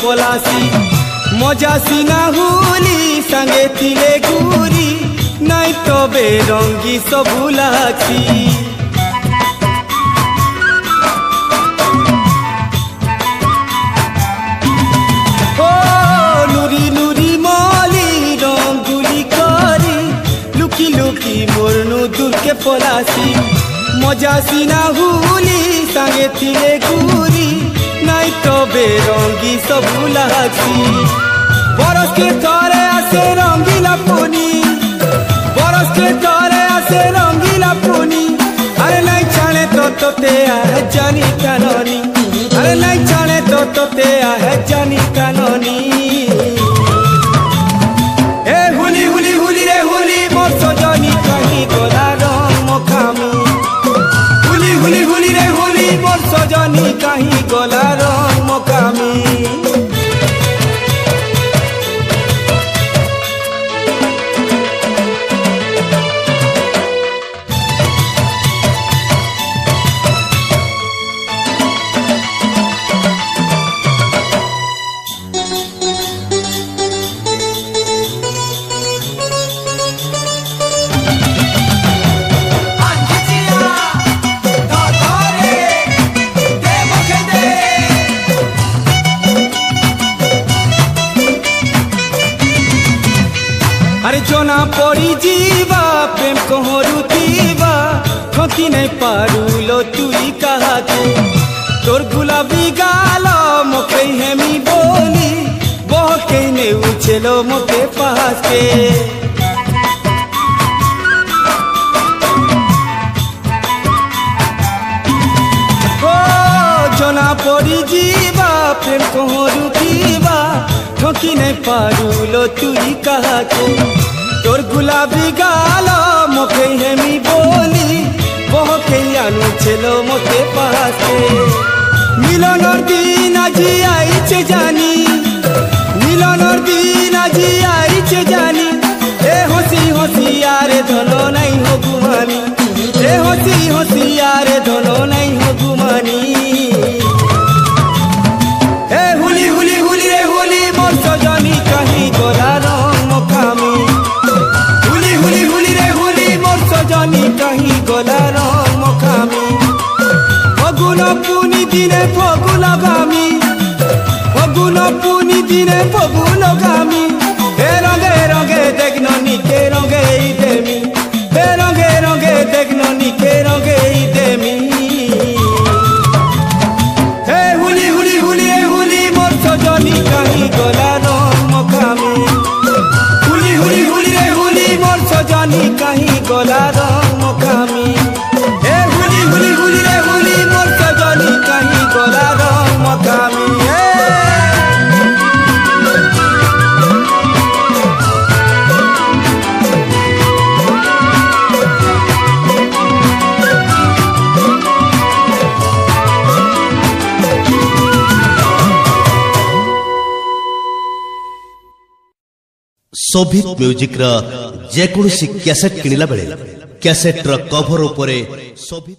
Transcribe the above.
पलासी मजा सीना हुली संगे तिले गुरी नाई तो बेरंगी सबुलाची ओ नुरी नुरी मली रंगुली करी लुकी लुकी मोरनु दूर के पलासी मजा सीना हुली संगे तिले गुरी नाई तो बेरंगी सबुलाची बरस के तारे आसे रंगीला पुनी बरस के तारे आसे रंगीला पुनी अरे नहीं जाने तो तोते है जानी कानोनी अरे नहीं जाने तो तोते है जानी कानोनी ए हुली हुली हुली रे हुली मोर सजनी कहीं गोला रंग मोखामी हुली हुली हुली रे हुली मोर सजनी कहीं गोला रंग मोखामी अरे जोना पड़ी जीवा प्रेम कहरुतीवा ठोकी नहीं पारुलो तुई कहा के तोर गुलाबी गालो मोके हेमी बोली बहके ने उछलो मोके पास के ओ जोना पड़ी जीवा प्रेम कहरुतीवा ठोकी नहीं पारुलो तुई कहा के तोर गुलाबी गालो मोके हेमी बोली बहके आनु छेलो मोके पासे मिलनर दिन আজি आइছে जानी मिलनर दिन আজি आइছে जानी ए हसी हसी यारे धनो नहीं हो गुमानी ए हसी हसी यारे धनो नहीं हो गुमानी ए हुली हुली हुली रे हुली मोर सजनी कहीं गोला रंग मोखामी सजनी कहीं गोला रंग मोखामी फगुन पुनी दिने फगु लगामी फगुन पुनी दिने फगु लगामी हे रंगे शोभित म्यूजिक रा जेकोसी कैसेट किनिला बेले कैसेट रा कवर उपरे शोभित